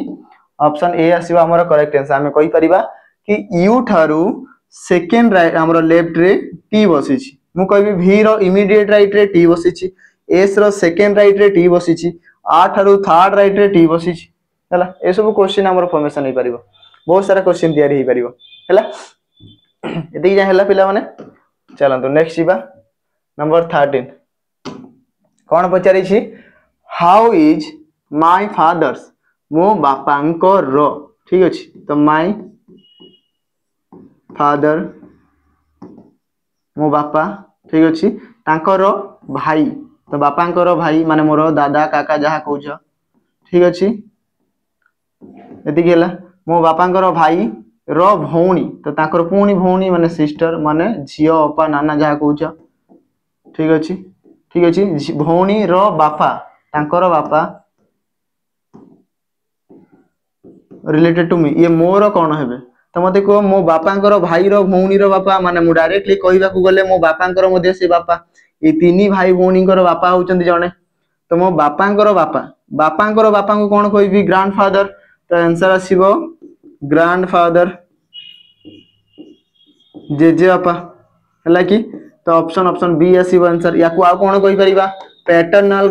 Speaker 1: ऑप्शन ए आसीबो हमर करेक्ट आंसर हमें कहि परिबा कि यू थारु सेकंड राइट हमर लेफ्ट रे टी बसी छी मु कहबी भी रो इमीडिएट राइट रे टी बसी छी एस रो सेकंड राइट रे टी बसी छी आर थारु थर्ड राइट रे टी बसी छी हला ए सब क्वेश्चन हमर फॉर्मेशन हे परिबो बहुत सारा क्वेश्चन तैयारी हो पारिबो हैला एति जा हैला पिला माने चलंतु नेक्स्ट जीवा नंबर 13 कोन पचारि छी हाउ इज माय फादर्स मो बापांको रो ठीक अछि तो माय फादर मो बापा ठीक अछि तांकर भाई तो बापांकर भाई माने मोर दादा काका जहा कहउछ ठीक अछि एति गेला मो बापांकर भाई रो भौणी तो ताकर पुणी भौणी माने सिस्टर माने झियो अपा नाना जहा कहउछ ठीक अछि भौणी रो बापा ताकर बापा रिलेटेड टू मी ये मोर कोन हेबे तो मते को मो बापांकर भाई रो भौणी रो बापा माने मु डायरेक्टली कहिबा को गले मो बापांकर मध्ये से बापा ये तीनी भाई भौणींकर बापा होचंदी जणे तो मो बापांकर बापा को कोन कहबी ग्रैंडफादर तो आंसर आसीबो ग्रैंडफादर जेजे बापा हला कि तो ऑप्शन बी आसीबो आंसर या को आ कोन कहि परिबा पैटर्नल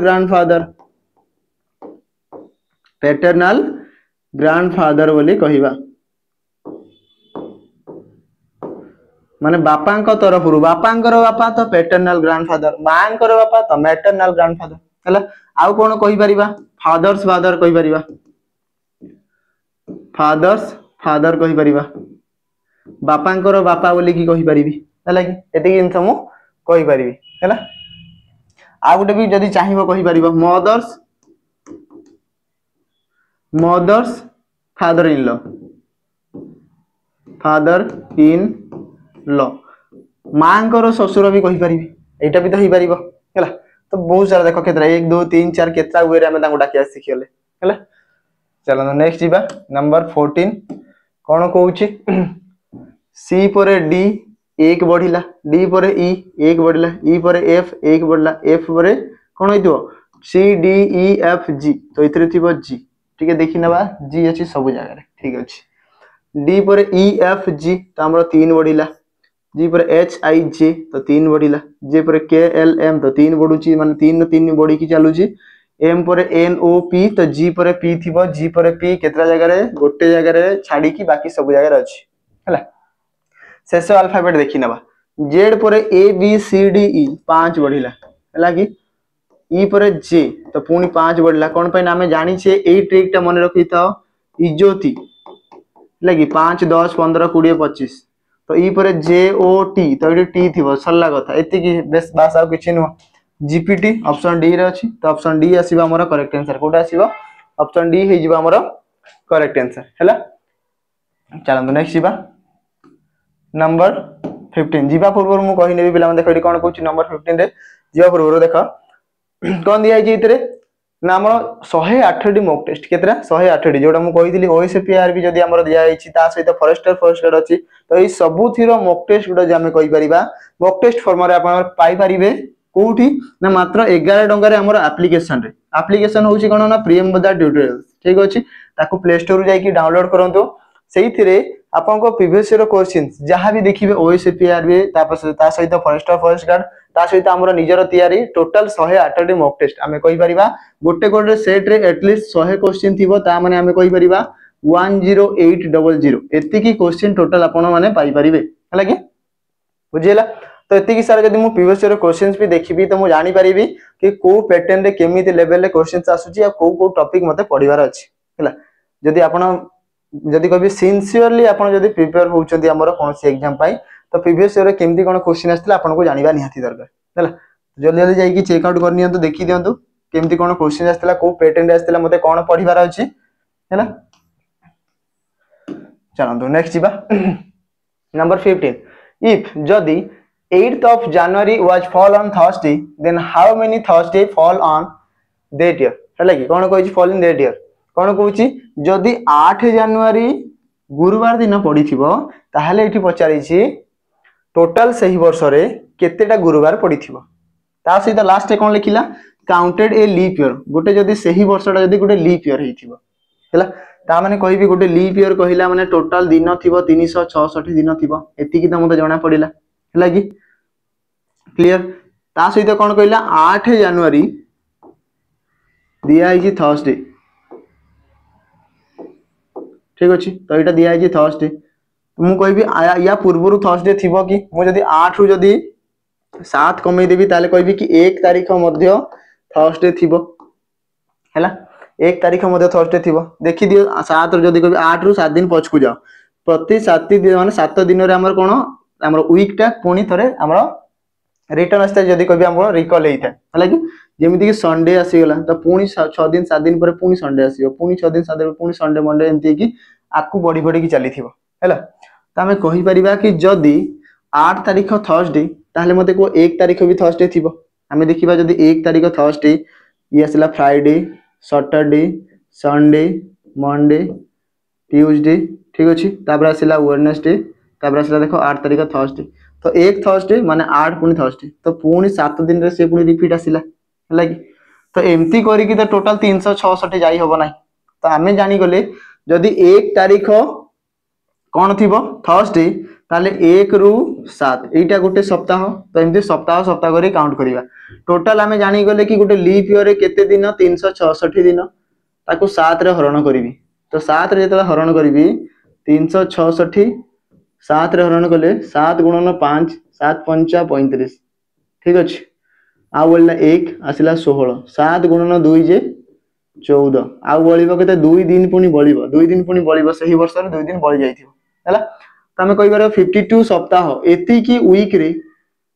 Speaker 1: ग्रैंडफादर बोली कहिबा माने बापांक तरफरु बापांकर बापा तो पैटर्नल ग्रैंडफादर मांकर बापा तो मैटर्नल ग्रैंडफादर हला आउ कोन कहि परिबा फादर्स फादर कहि परिबा फादर्स फादर कहि परिबा बापांकर बापा बोली की कहि परिबी हला कि एते कि इनसमु कहि परिबी हला आ गोटे भी जदि चाहिबो कहि परिबो मदर्स फादर इन लॉ मांकर ससुर भी कहि परिबी एटा भी तो होई परिबो हैला। तो बहुत सारा देख केतरा 1 2 3 4 केतरा वे रे हम तांको डाकिया सिखियले हैला। चलो नेक्स्ट जीवा नंबर 14 कोन कहूची सी पर डी एक बढ़िला डी पर ई एक बढ़िला ई पर एफ एक बढ़िला एफ पर कोन होइतो C D E F G तो इतरे थिबो जी ठीक है देखि नबा जी अछि सब जगह रे ठीक अछि डी पर ई एफ जी तो हमरो 3 बढ़िला जी पर एच आई जे तो 3 बढ़िला जे पर के एल एम तो 3 बढ़ुची माने 3 3 बढ़ी की चालुची एम पर एन ओ पी तो जी पर पी थिबो जी पर पी केतरा जगह रे गोटे जगह रे छाडी की बाकी सब जगह रे अछि हैला। शेष अल्फाबेट देखि नबा जेड पर A B C D E 5 बढ़िला हैला कि ई पर जे तो पुनी 5 बढ़िला कोन पे नामे जानि छे एई ट्रिक टा मन रखि थाओ इज्योति लगी 5 10 15 20 25 तो ई पर जे ओ टी तो एटी टी थिबो सल्ला कथा एति की बेस बास आ किछि नो जीपीटी ऑप्शन डी रे अछि तो ऑप्शन डी आसीबा हमर करेक्ट आंसर कोटा आसीबा ऑप्शन डी हे जिबा हमर करेक्ट आंसर हैला। चलो नेक्स्ट जीवा नंबर 15 जीवा पूर्व मु कहि नेबी पिला देखो कोन कहूची नंबर 15 रे जीवा पूर्व देखो कोन दिया छै इतरे ना हमर 108 डी मॉक टेस्ट केतरा 108 डी जोटा मु कहितली ओएसपीआर भी जदी हमर दिया छै ता सहित फॉरेस्टर फर्स्ट ग्रेड अछि तो ई सबु थिरो मॉक टेस्ट गुडा जे हम कहि परिबा मॉक टेस्ट फॉर्म रे आपण पाई परिबे कोठी ना मात्र 11 टंका रे हमर एप्लीकेशन होची कोन ना प्रीमियम बजार ट्यूटोरियल्स ठीक अछि ताको प्ले स्टोर जाई की डाउनलोड करंतो सेइथिरे आपनको प्रीवियस ईयर क्वेश्चंस जहां भी देखिबे ओएसपीआर भी ता सहित फॉरेस्टर फर्स्ट गार्ड ता सहित हमर निजर तयारी टोटल 108 डी मॉक टेस्ट हमें कहि परिबा गोटे सेट रे एटलीस्ट 100 क्वेश्चन थिबो ता माने हमें कहि परिबा 10800 एति की क्वेश्चन टोटल आपण माने पाई परिबे हला कि बुझियला। तो एति की सारा जदी मु प्रीवियस ईयर क्वेश्चंस भी देखिबी तो मु जानि परिबी कि को पैटर्न रे केमिति लेवल रे क्वेश्चंस आसुची आ को टॉपिक मते पढिबार अछि हला। जदी आपण जदी कभी सिंसियरली आपण जदी प्रिपेयर होउचंदी हमर कोनसी एग्जाम पाई तो प्रीवियस ईयर केमती कोन क्वेश्चन आस्थिला आपण को जानिबा निहाती दरकार हैला। जल्दी जल्दी जाई की चेक आउट कर नियंतु देखि दियंतु केमती कोन क्वेश्चन आस्थिला को पैटर्न रे आस्थिला मते कोन पढिबार अछि हैला। चलंतु नेक्स्ट जीवा नंबर 15 इफ जदी 8th of January was fall on Thursday then how many Thursday fall on that year हैला कि कोन कहै छी fall in that year कोन कहूची जदी 8 जनवरी गुरुवार दिन पड़ी थिबो ताहले एठी पचारि छी टोटल सही वर्ष रे केतेटा गुरुवार पड़ी थिबो ता सहित लास्ट कोन लिखिला काउंटेड ए लीप ईयर गोटे जदी सही वर्षटा जदी गोटे लीप ईयर हेतिबो हैला ता माने कहबी गोटे लीप ईयर कहिला माने टोटल दिन थिबो 366 दिन थिबो एति की त मते जणा पडिला हैला कि क्लियर। ता सहित कोन कहिला 8 जनवरी दिया है थर्सडे ठीक अछि तो एटा दिया है थर्सडे मु कहबी या पूर्वरु थर्सडे थिबो कि मु जदी 8 रु जदी 7 कमै देबी ताले कहबी कि 1 तारिख मध्य थर्सडे थिबो हैला 1 तारिख मध्य थर्सडे थिबो देखि दियो 7 रु जदी कहबी 8 रु 7 दिन पछकु जाओ प्रति 7 दिन माने 7 दिन रे हमर कोन हमर वीक टा पुनी थरे हमर रिटर्न आस्ते जदी कहबी हमर रिकॉल हेइता हैला कि जेमिति कि संडे आसी गला तो पुनी 6 दिन 7 दिन पर पुनी संडे आसीबो पुनी 6 दिन 7 दिन पुनी संडे मंडे एमति कि आकु बडी बडी की चली थिबो हैला। त हमें कहि परिबा कि जदी 8 तारिख थर्सडे ताहले मते को 1 तारिख भी थर्सडे थिबो हमें देखिबा जदी 1 तारिख थर्सडे ये आसला Friday Saturday Sunday Monday Tuesday ठीक अछि तापर आसला वेडनेसडे तापर आसला देखो 8 तारिख थर्सडे तो 1 थर्सडे माने 8 पुनी थर्सडे तो पुनी 7 दिन रे से पुनी रिपीट आसिला हैला कि तो एमती करी कि तो टोटल 366 जाई होबो नाही तो हमें जानि गले जदी 1 तारिख कोन थिबो थर्सडे ताले 1 रु 7 एटा गोटे सप्ताह तो एमती सप्ताह सप्ताह करी काउंट करिवा टोटल हमें जानि गले कि गोटे लीप ईयर रे केते दिन 366 दिन ताको 7 रे हरण करिवि तो 7 रे जतला हरण करिवि 366 7 रे हरण कले 7 गुणन 5 7 5 35 ठीक अछि आ बोलला 1 आसिला 16 7 गुणन 2 जे 14 आ बळिबो केते 2 दिन पुनी बळिबो 2 दिन पुनी बळिबो सही वर्ष रे 2 दिन बळि जाइथिबो हैला त हमें कहि बारे 52 सप्ताह एति की वीक रे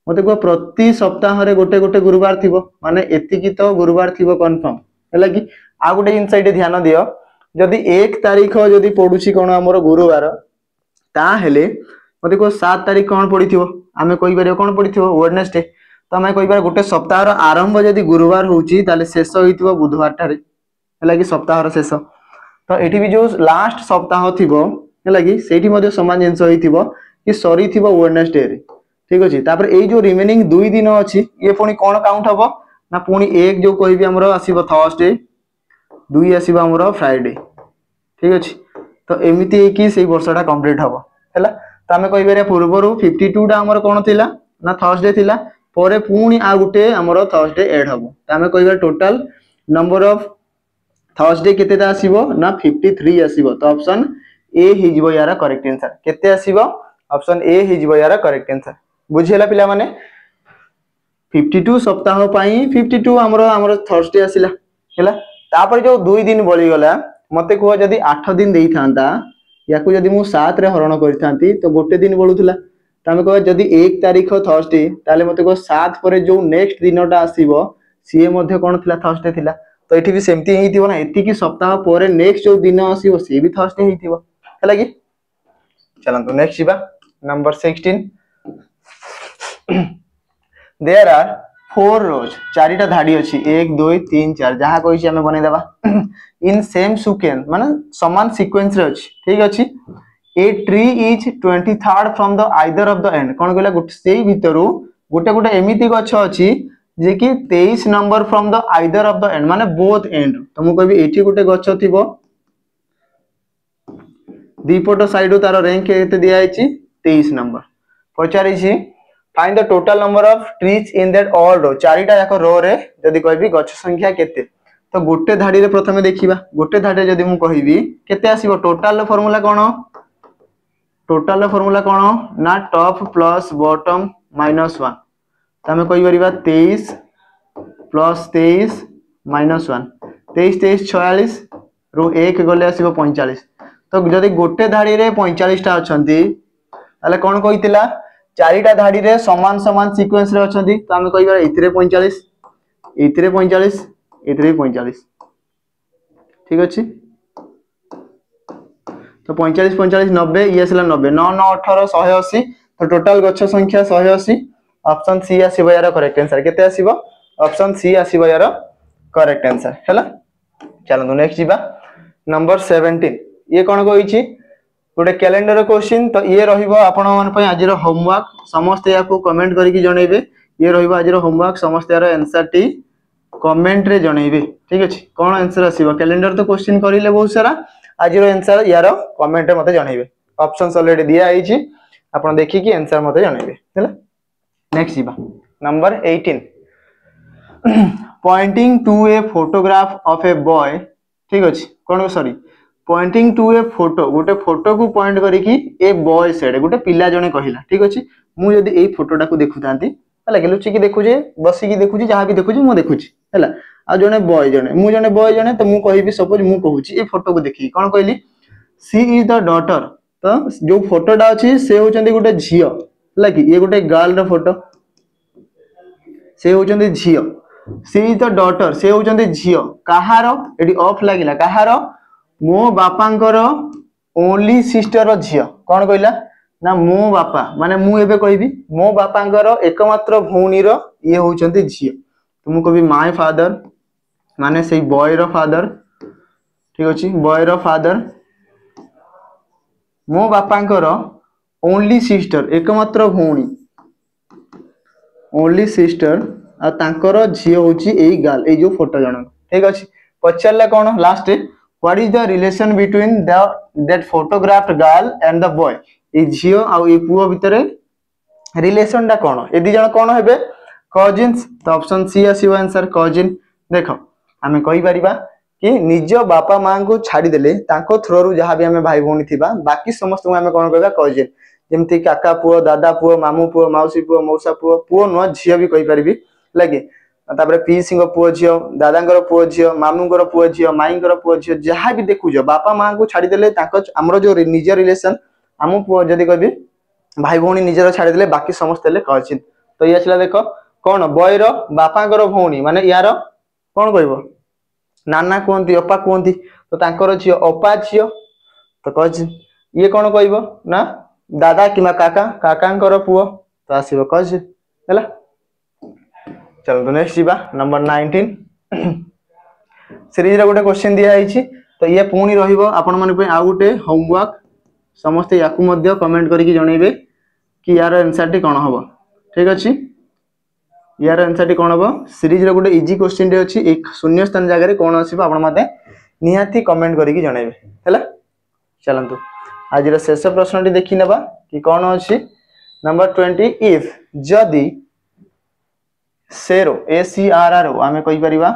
Speaker 1: मते को प्रति सप्ताह रे गोटे गोटे गुरुवार थिबो माने एतिकी तो गुरुवार थिबो कंफर्म हैला कि आ गोटे जिनस एटे ध्यान दियो जदि 1 तारीख जदि पडुची कोन हमर गुरुवार ता हेले मते को 7 तारीख कोन पडिथिबो आमे कहि परियो कोन पडिथिबो वेडनेसडे तो आमे कहि पार गोटे सप्ताह रो आरंभ जदि गुरुवार होउची ताले शेष होइथिबो बुधवार टारे हैला कि सप्ताह रो शेष तो एठी भी जो लास्ट सप्ताह थिबो हैला कि सेठी मध्ये समान जिंस होइथिबो कि सरी थिबो वेडनेसडे रे ठीक अछि तापर एई जो रिमेनिंग 2 दिन अछि ये पुनी कोन काउंट हबो ना पुनी एक जो कहबी हमरो आसीबो थर्सडे 2 आसीबो हमरो फ्राइडे ठीक अछि तो एमिति कि सेई वर्षटा कंप्लीट हबो हैला तो आमे कहि बेरिया पूर्वरु 52 टा हमरो कोन थिला ना थर्सडे थिला परे पुनी आ गुटे हमरो थर्सडे ऐड हबो तो आमे कहिबा टोटल नंबर ऑफ थर्सडे केतेटा आसीबो ना 53 आसीबो तो ऑप्शन ए हिजबो यारा करेक्ट आंसर केते आसीबो ऑप्शन ए हिजबो यारा करेक्ट आंसर बुझियला पिला माने 52 सप्ताह पाई 52 हमरो थर्सडे आसीला हैला तापर जो 2 दिन बळी गला मते को जदी 8 दिन देई थांता याकू जदी मु 7 रे हरण करिथांती तो गोटे दिन बळुथला तामे को जदी 1 तारीख थर्सडे ताले मते को 7 परे जो नेक्स्ट दिनटा आसीबो सीए मध्ये कोन थिला थर्सडे थिला तो एठी भी सेमती हेइथिबो ना एति की सप्ताह परे नेक्स्ट जो दिन आसीबो से भी थर्सडे हेइथिबो हैला कि चलंतु नेक्स्ट जीवा नंबर 16 देयर आर 4 रोज चारिटा धाडी अछि 1 2 3 4 जहा कोइ छी हमें बनै देबा इन सेम सीक्वेंस माने समान सीक्वेंस रे अछि ठीक अछि a tree is 23rd from the either of the end कोन कहला गुट सेई भितरु गोटे गोटे एमिति गछ अछि जे कि 23 number from the either of the end माने बोथ एंड तो मु कहबी एठी गोटे गछ थिबो दीपट साइड तार रैंक केते दिया आइछि 23 नंबर पचारि छी find the total number of trees in that all row चारिटा याक रो रे जदी कहबी गछ संख्या केते तो गोटे धाडी रे प्रथमे देखिबा गोटे धाडी जदी मु कहिबी केते आसीबो टोटल रो फार्मूला कोन ना टॉप प्लस बॉटम -1 तमे कहि परिबा 23 प्लस 23 -1 23 23 46 रो 1 गले आसीबो 45 तो जदी गोटे धाडी रे 45 टा अछंती ताले कोन कहितला चारिटा धाडी रे समान समान सीक्वेंस रे अछंती तो हम कहिबा इतरे 45 इतरे 45 इतरे 45 ठीक अछि तो 45 45 90 ये आसला 90 9 9 18 180 तो टोटल गच्छ संख्या 180 ऑप्शन सी आसीबो यार करेक्ट आंसर केते आसीबो ऑप्शन सी आसीबो यार करेक्ट आंसर हैला चलो नेक्स्ट जीवा नंबर 17 ये कोन कहि छी गोटे कैलेंडर क्वेश्चन तो ये रहिबो आपण मन पय आजिर होमवर्क समस्त याकू कमेंट करिकि जणैबे ये रहिबो आजिर होमवर्क समस्त यार आंसर टी कमेंट रे जणैबे ठीक अछि कोन आंसर आसीबो कैलेंडर तो क्वेश्चन करिले बहुत सारा आजिर आंसर यार कमेंट रे मते जणैबे ऑप्शंस ऑलरेडी दिया आइ छी आपण देखि कि आंसर मते जणैबे हैला नेक्स्ट जीवा number 18 pointing to a photograph of a boy ठीक अछि कोन sorry pointing to a photo गोटे फोटो को पॉइंट करिकि ए बॉय साइड गोटे पिला जने कहिला ठीक अछि मु जदी एई फोटोटा को देखुतांती हला के लुचि कि देखुजे बसी कि देखुजी जहा भी देखुजी मु देखुची हला आ जने बॉय जने तो मु कहिबी सपोज मु कहूची ए फोटो को देखि कोन कहली सी इज द डॉटर तो जो फोटोटा अछि से होचंदी गोटे झियो हला कि ये गोटे गर्ल रो फोटो से होचंदी झियो सी इज द डॉटर से होचंदी झियो कहारो एडी ऑफ लागिला कहारो मो बापांकर ओनली सिस्टर रो झियो कोन कहला ना मो बापा माने मु एबे कहबी मो बापांकर एकमात्र भौणी रो ये होचंती झियो तो मु कहबी माय फादर माने सेई बॉय रो फादर ठीक अछि बॉय रो फादर मो बापांकर ओनली सिस्टर एकमात्र भौणी ओनली सिस्टर आ तांकर झियो होची एई गर्ल ए जो फोटो जण ठीक अछि पछरला कोन last what is the relation between that photographed girl and the boy ए झियो आ ए पुओ भितरे रिलेशन दा कोन ए दी जण कोन हेबे कजिन्स तो ऑप्शन सी आसीबो आंसर कजिन देखो हमें कहि परिबा कि निज बापा मां को छाडी देले तांको थ्रो रु जहा भी हमें भाई भौणी थिबा बाकी समस्त को हमें कोन कहबा कजिन जेमति काका पुओ दादा पुओ मामू पुओ मौसी पुओ मौसा पुओ पुओ न झियो भी कहि परिबी लागे तापर पीसिंग पुओ झियो दादांगर पुओ झियो मामूंगर पुओ झियो माईंगर पुओ झियो जहा भी देखुजो बापा मां को छाडी देले तांको हमरो जो निज रिलेशन हमु पुओ जदी कहबी भाई भौणी निजर छाडी देले बाकी समस्त ले कजिन तो ये आसला देख कौन बयर बापांकर भौणी माने यार कौन कहब नाना कहती अपा कहती तो तांकर झील अपा झील तो कज ये कौन कहब ना दादा कि काका काकांकर पुओ तो आसब कज है। चलो तो नेक्स्ट जीवा नंबर 19 सीरीज रे गोटे क्वेश्चन दिया है तो ये पुणी रहिबो आपण मन पे आउ गोटे होमवर्क समस्ते याकू मध्य कमेंट करके जनइबे कि यार आंसर टी कोन हबो ठीक अछि यार आंसर टी कोन हबो सीरीज रे गोटे इजी क्वेश्चन रे अछि एक शून्य स्थान जगह रे कोन आसीबो आपण माते निहाती कमेंट करके जनइबे हैला। चलंतु आज रे शेष प्रश्न टी देखि नेबा कि कोन अछि नंबर 20 इफ जदी सेरो ACRR आमे कहि परिबा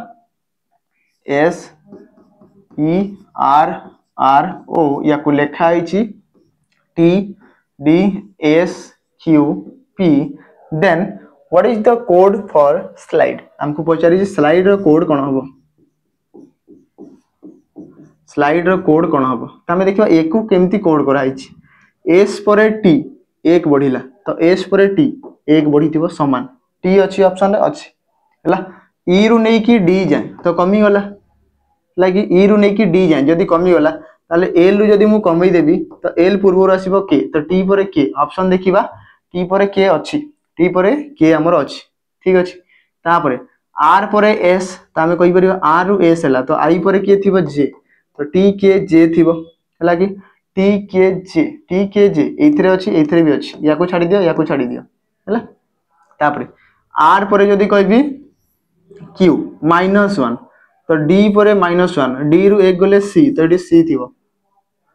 Speaker 1: SERRO या को लेखा आइछि TDSQP then what is the code for slide हमको पचारि स्लाइड रो कोड कोन हबो स्लाइड रो कोड कोन हबो त हमें देखिबा ए को केमती कोड करा आइछि S पर T एक बढ़िला तो S पर T एक बढ़िथिबो समान T अछि ऑप्शन रे अछि हला E रु नै की D जाय तो कमी गला लागी E रु नै की D जाय जदी कमी गला ताले L रु जदी मु कमी देबी तो L पूर्व आसीबो K तो T पर K ऑप्शन देखिबा T पर K अछि T पर K हमर अछि ठीक अछि तापरे R पर S त हमें कहि परिबा R रु S हला तो I पर K थिबो J तो T K J थिबो हला कि T K J एथिरे अछि एथिरे भी अछि या को छाडी दियो हला तापरे R पर जदी कहबी Q -1 तो D पर -1 D रु एक गले C तो एटी C थिबो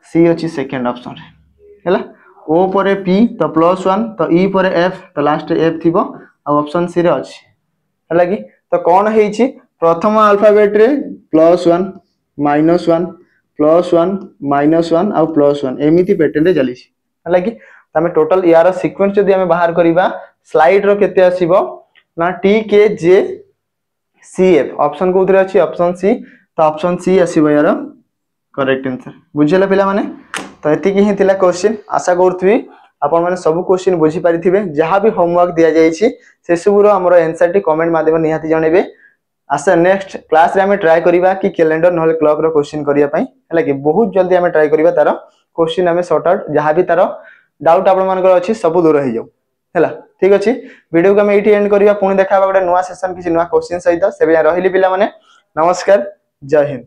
Speaker 1: C अछि सेकंड ऑप्शन रे हला O पर P तो +1 तो E पर F तो लास्ट F थिबो आ ऑप्शन C रे अछि हला कि तो कोन हेछि प्रथम अल्फाबेट रे +1 -1 +1 -1 आ +1 एमिति पैटर्न रे चली छि हला कि तमे टोटल यार सीक्वेंस जदी हमें बाहर करिबा स्लाइड रो केते आसीबो ना TKJCF ऑप्शन कोथरे अछि ऑप्शन सी तो ऑप्शन सी आसीबो यार करेक्ट आंसर बुझिला पिला माने तो एति कि ही थिला क्वेश्चन आशा करथुई आपण माने सब क्वेश्चन बुझी पारिथिबे जहां भी होमवर्क दिया जाई छि से सबरो हमरो आंसर टी कमेंट माध्यम निहाती जणेबे आशा नेक्स्ट क्लास रे हमें ट्राई करिबा कि कैलेंडर नहले क्लॉक रो क्वेश्चन करिया पई हला कि बहुत जल्दी हमें ट्राई करिबा तारो क्वेश्चन हमें सॉर्ट आउट जहां भी तारो डाउट आपण मानकर अछि सब दूर हो जाऊ हला ठीक अछि वीडियो को हम एठी एंड करिया पुणी देखाबा गोटे नुवा सेशन किछि नुवा क्वेश्चन सहित सेबे रहिली पिला माने नमस्कार जय हिंद।